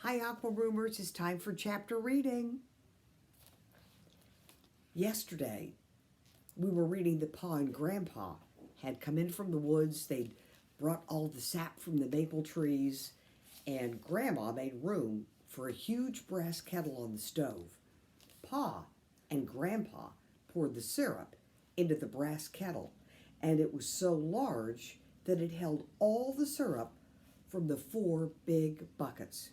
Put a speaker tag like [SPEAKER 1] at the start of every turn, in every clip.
[SPEAKER 1] Hi, Aqua Roomers. It's time for chapter reading. Yesterday, we were reading that Pa and Grandpa had come in from the woods. They'd brought all the sap from the maple trees, and Grandma made room for a huge brass kettle on the stove. Pa and Grandpa poured the syrup into the brass kettle, and it was so large that it held all the syrup from the 4 big buckets.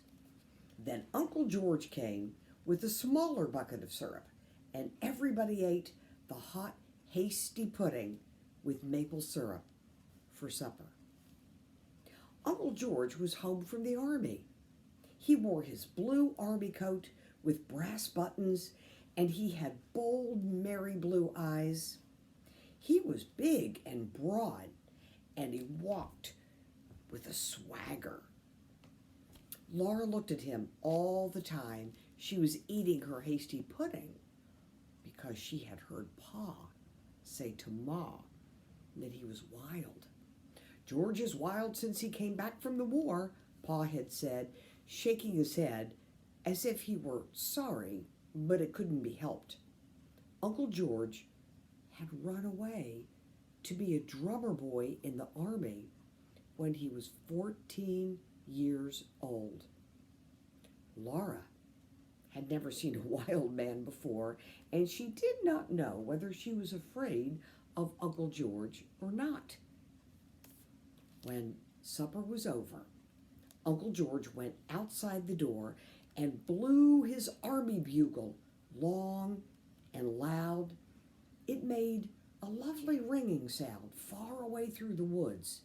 [SPEAKER 1] Then Uncle George came with a smaller bucket of syrup, and everybody ate the hot, hasty pudding with maple syrup for supper. Uncle George was home from the army. He wore his blue army coat with brass buttons, and he had bold, merry blue eyes. He was big and broad, and he walked with a swagger. Laura looked at him all the time she was eating her hasty pudding because she had heard Pa say to Ma that he was wild. George is wild since he came back from the war, Pa had said, shaking his head as if he were sorry, but it couldn't be helped. Uncle George had run away to be a drummer boy in the army when he was 14 years old. Laura had never seen a wild man before, and she did not know whether she was afraid of Uncle George or not. When supper was over, Uncle George went outside the door and blew his army bugle long and loud. It made a lovely ringing sound far away through the woods.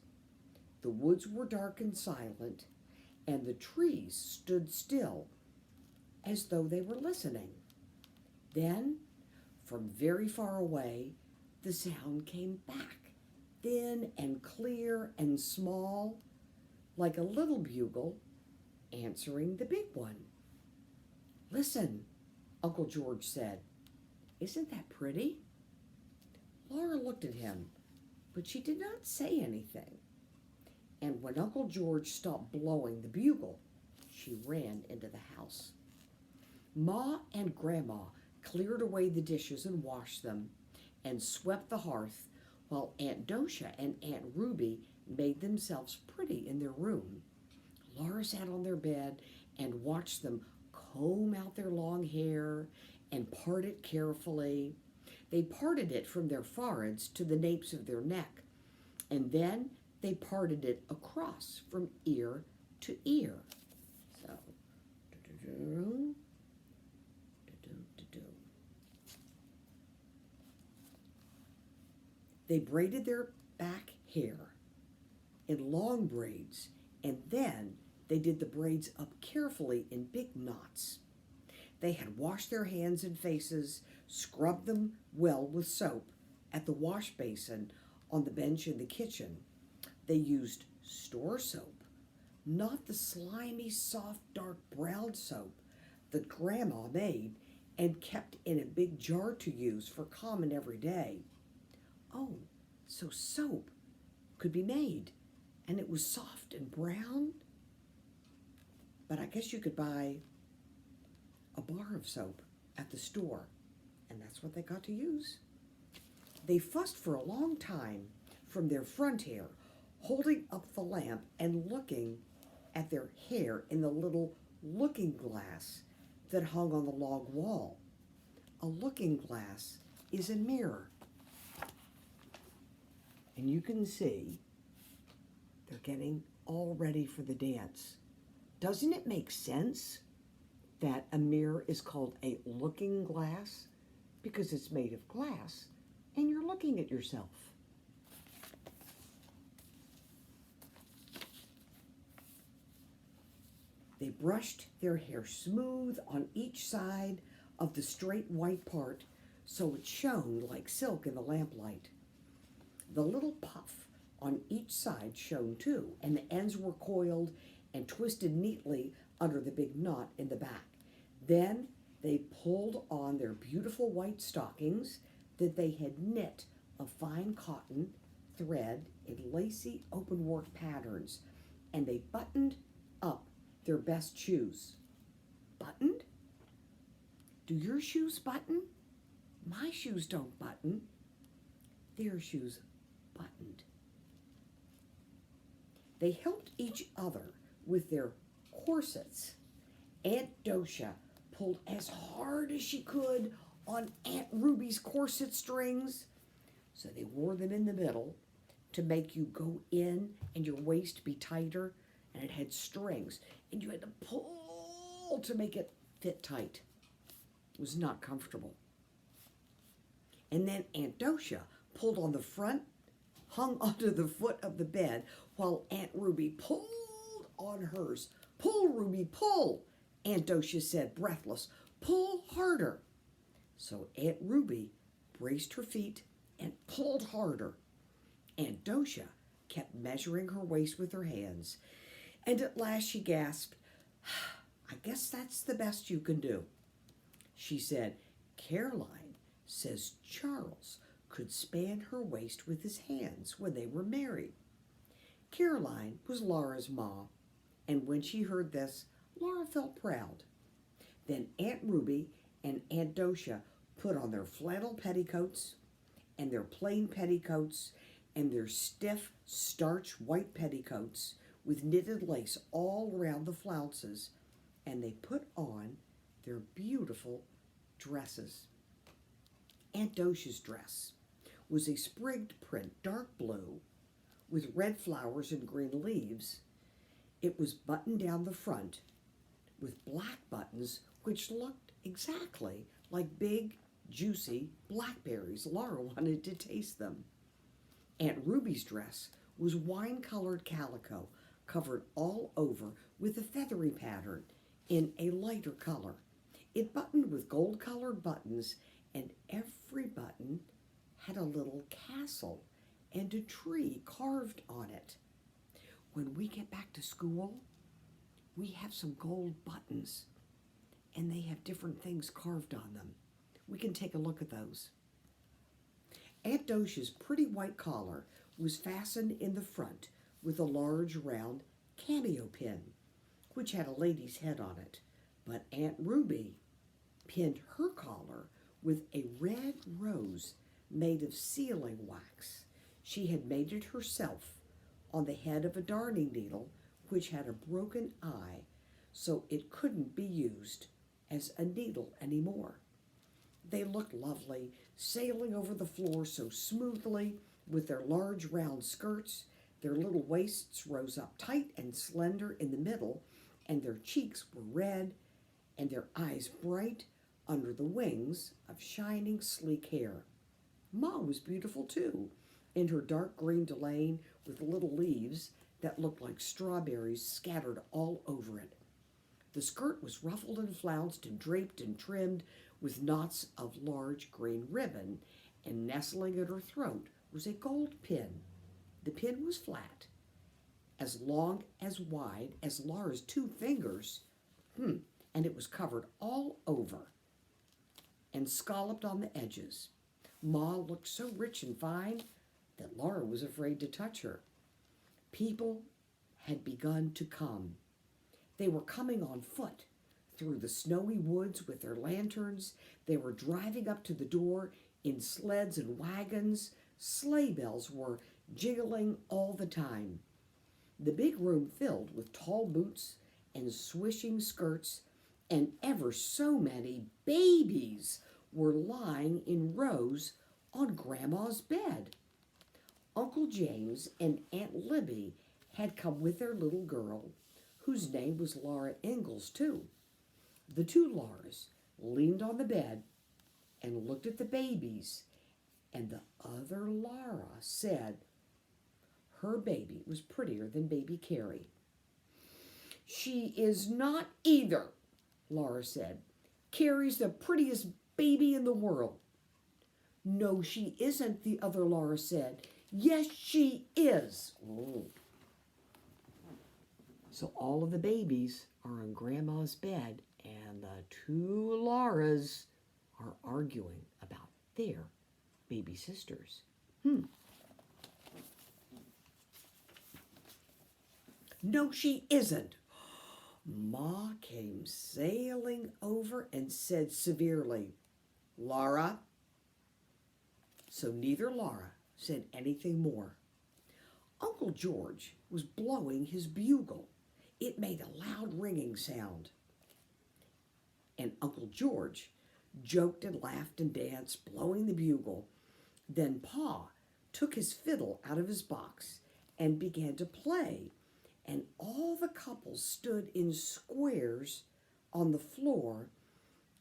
[SPEAKER 1] The woods were dark and silent, and the trees stood still as though they were listening. Then, from very far away, the sound came back, thin and clear and small, like a little bugle answering the big one. "Listen," Uncle George said. "Isn't that pretty?" Laura looked at him, but she did not say anything. And when Uncle George stopped blowing the bugle, she ran into the house. Ma and Grandma cleared away the dishes and washed them and swept the hearth, while Aunt Dosha and Aunt Ruby made themselves pretty in their room. Laura sat on their bed and watched them comb out their long hair and part it carefully. They parted it from their foreheads to the napes of their neck, and then they parted it across from ear to ear. So, do-do-do, do-do-do-do. They braided their back hair in long braids, and then they did the braids up carefully in big knots. They had washed their hands and faces, scrubbed them well with soap at the wash basin on the bench in the kitchen. They used store soap, not the slimy, soft, dark brown soap that Grandma made and kept in a big jar to use for common every day. Oh, so soap could be made, and it was soft and brown. But I guess you could buy a bar of soap at the store, and that's what they got to use. They fussed for a long time from their front hair, holding up the lamp and looking at their hair in the little looking glass that hung on the log wall. A looking glass is a mirror. And you can see they're getting all ready for the dance. Doesn't it make sense that a mirror is called a looking glass? Because it's made of glass and you're looking at yourself. They brushed their hair smooth on each side of the straight white part so it shone like silk in the lamplight. The little puff on each side shone too, and the ends were coiled and twisted neatly under the big knot in the back. Then they pulled on their beautiful white stockings that they had knit of fine cotton thread in lacy open work patterns, and they buttoned up their best shoes? Buttoned? Do your shoes button? My shoes don't button. Their shoes buttoned. They helped each other with their corsets. Aunt Dosha pulled as hard as she could on Aunt Ruby's corset strings, so they wore them in the middle to make you go in and your waist be tighter, and it had strings, and you had to pull to make it fit tight. It was not comfortable. And then Aunt Dosha pulled on the front, hung onto the foot of the bed, while Aunt Ruby pulled on hers. Pull, Ruby, pull, Aunt Dosha said, breathless. Pull harder. So Aunt Ruby braced her feet and pulled harder. Aunt Dosha kept measuring her waist with her hands, and at last she gasped, I guess that's the best you can do. She said, Caroline says Charles could span her waist with his hands when they were married. Caroline was Laura's ma, and when she heard this, Laura felt proud. Then Aunt Ruby and Aunt Dosha put on their flannel petticoats and their plain petticoats and their stiff, starched white petticoats with knitted lace all around the flounces, and they put on their beautiful dresses. Aunt Dosha's dress was a sprigged print, dark blue, with red flowers and green leaves. It was buttoned down the front with black buttons, which looked exactly like big, juicy blackberries. Laura wanted to taste them. Aunt Ruby's dress was wine-colored calico, covered all over with a feathery pattern in a lighter color. It buttoned with gold-colored buttons, and every button had a little castle and a tree carved on it. When we get back to school, we have some gold buttons, and they have different things carved on them. We can take a look at those. Aunt Dosha's pretty white collar was fastened in the front with a large round cameo pin, which had a lady's head on it. But Aunt Ruby pinned her collar with a red rose made of sealing wax. She had made it herself on the head of a darning needle, which had a broken eye, so it couldn't be used as a needle anymore. They looked lovely, sailing over the floor so smoothly with their large round skirts. Their little waists rose up tight and slender in the middle, and their cheeks were red, and their eyes bright under the wings of shining, sleek hair. Ma was beautiful, too, in her dark green delaine with little leaves that looked like strawberries scattered all over it. The skirt was ruffled and flounced and draped and trimmed with knots of large green ribbon, and nestling at her throat was a gold pin. The pin was flat, as long as wide as Laura's 2 fingers, and it was covered all over and scalloped on the edges. Ma looked so rich and fine that Laura was afraid to touch her. People had begun to come. They were coming on foot through the snowy woods with their lanterns. They were driving up to the door in sleds and wagons. Sleigh bells were jiggling all the time. The big room filled with tall boots and swishing skirts, and ever so many babies were lying in rows on Grandma's bed. Uncle James and Aunt Libby had come with their little girl, whose name was Laura Ingalls, too. The 2 Lauras leaned on the bed and looked at the babies, and the other Laura said her baby was prettier than baby Carrie. She is not either, Laura said. Carrie's the prettiest baby in the world. No, she isn't, the other Laura said. Yes, she is. Oh. So all of the babies are on Grandma's bed, and the 2 Lauras are arguing about their baby sisters. No, she isn't. Ma came sailing over and said severely, "Laura." So neither Laura said anything more. Uncle George was blowing his bugle. It made a loud ringing sound. And Uncle George joked and laughed and danced, blowing the bugle. Then Pa took his fiddle out of his box and began to play. And all the couples stood in squares on the floor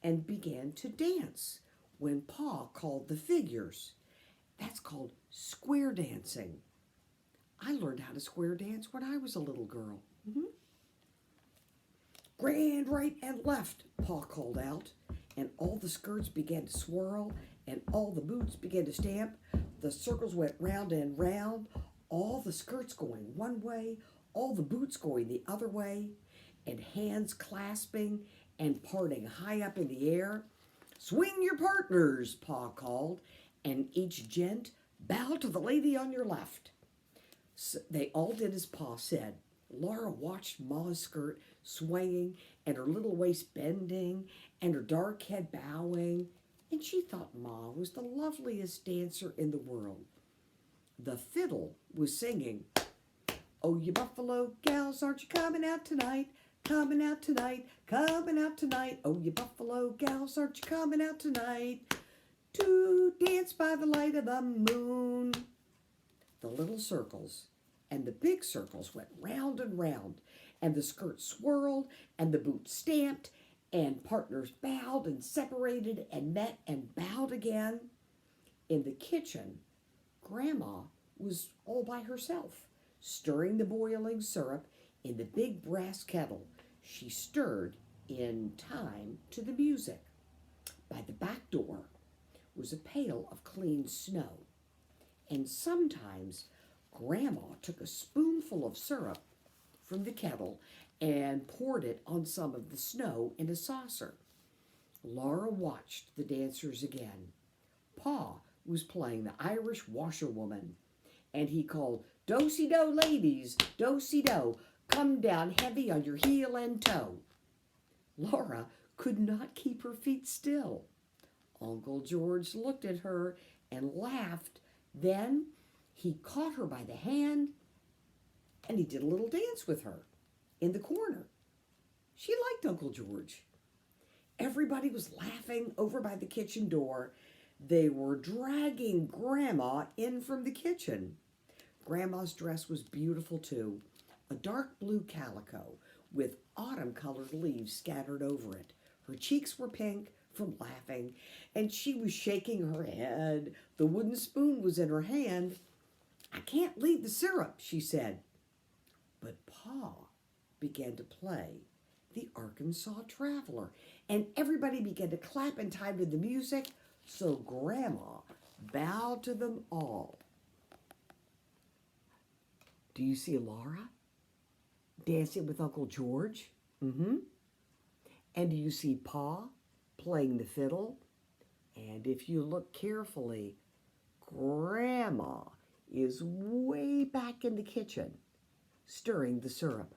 [SPEAKER 1] and began to dance when Pa called the figures. That's called square dancing. I learned how to square dance when I was a little girl. Grand right and left, Pa called out, and all the skirts began to swirl, and all the boots began to stamp. The circles went round and round, all the skirts going one way, all the boots going the other way, and hands clasping and parting high up in the air. "Swing your partners," Pa called, and each gent bowed to the lady on your left. So they all did as Pa said. Laura watched Ma's skirt swaying and her little waist bending and her dark head bowing, and she thought Ma was the loveliest dancer in the world. The fiddle was singing, "Oh, you Buffalo gals, aren't you coming out tonight? Coming out tonight, coming out tonight. Oh, you Buffalo gals, aren't you coming out tonight? To dance by the light of the moon." The little circles and the big circles went round and round, and the skirts swirled, and the boots stamped, and partners bowed and separated and met and bowed again. In the kitchen, Grandma was all by herself, stirring the boiling syrup in the big brass kettle. She stirred in time to the music. By the back door was a pail of clean snow, and sometimes Grandma took a spoonful of syrup from the kettle and poured it on some of the snow in a saucer. Laura watched the dancers again. Pa was playing the Irish washerwoman, and he called, "Do-si-do, ladies, do-si-do, come down heavy on your heel and toe." Laura could not keep her feet still. Uncle George looked at her and laughed. Then he caught her by the hand and he did a little dance with her in the corner. She liked Uncle George. Everybody was laughing over by the kitchen door. They were dragging Grandma in from the kitchen. Grandma's dress was beautiful too, a dark blue calico with autumn-colored leaves scattered over it. Her cheeks were pink from laughing, and she was shaking her head. The wooden spoon was in her hand. "I can't leave the syrup," she said. But Pa began to play the Arkansas Traveler, and everybody began to clap in time to the music, so Grandma bowed to them all. Do you see Laura dancing with Uncle George? And do you see Pa playing the fiddle? And if you look carefully, Grandma is way back in the kitchen, stirring the syrup.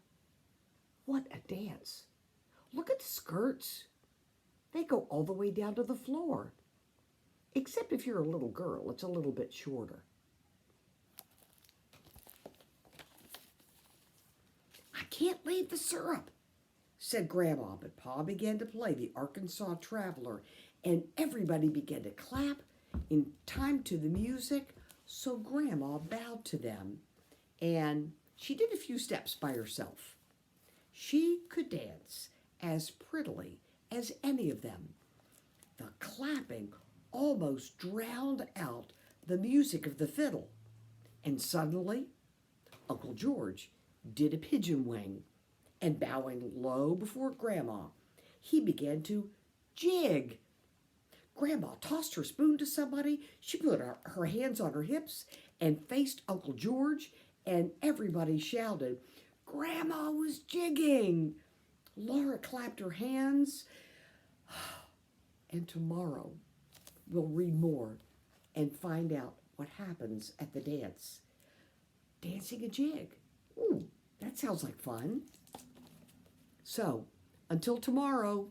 [SPEAKER 1] What a dance. Look at the skirts. They go all the way down to the floor. Except if you're a little girl, it's a little bit shorter. "I can't leave the syrup," said Grandma, but Pa began to play the Arkansas Traveler, and everybody began to clap in time to the music, so Grandma bowed to them, and she did a few steps by herself. She could dance as prettily as any of them. The clapping almost drowned out the music of the fiddle, and suddenly Uncle George did a pigeon wing, and bowing low before Grandma, he began to jig. Grandma tossed her spoon to somebody. She put her hands on her hips and faced Uncle George, and everybody shouted, "Grandma was jigging!" Laura clapped her hands. And tomorrow we'll read more and find out what happens at the dance. Dancing a jig. Ooh, that sounds like fun. So, until tomorrow.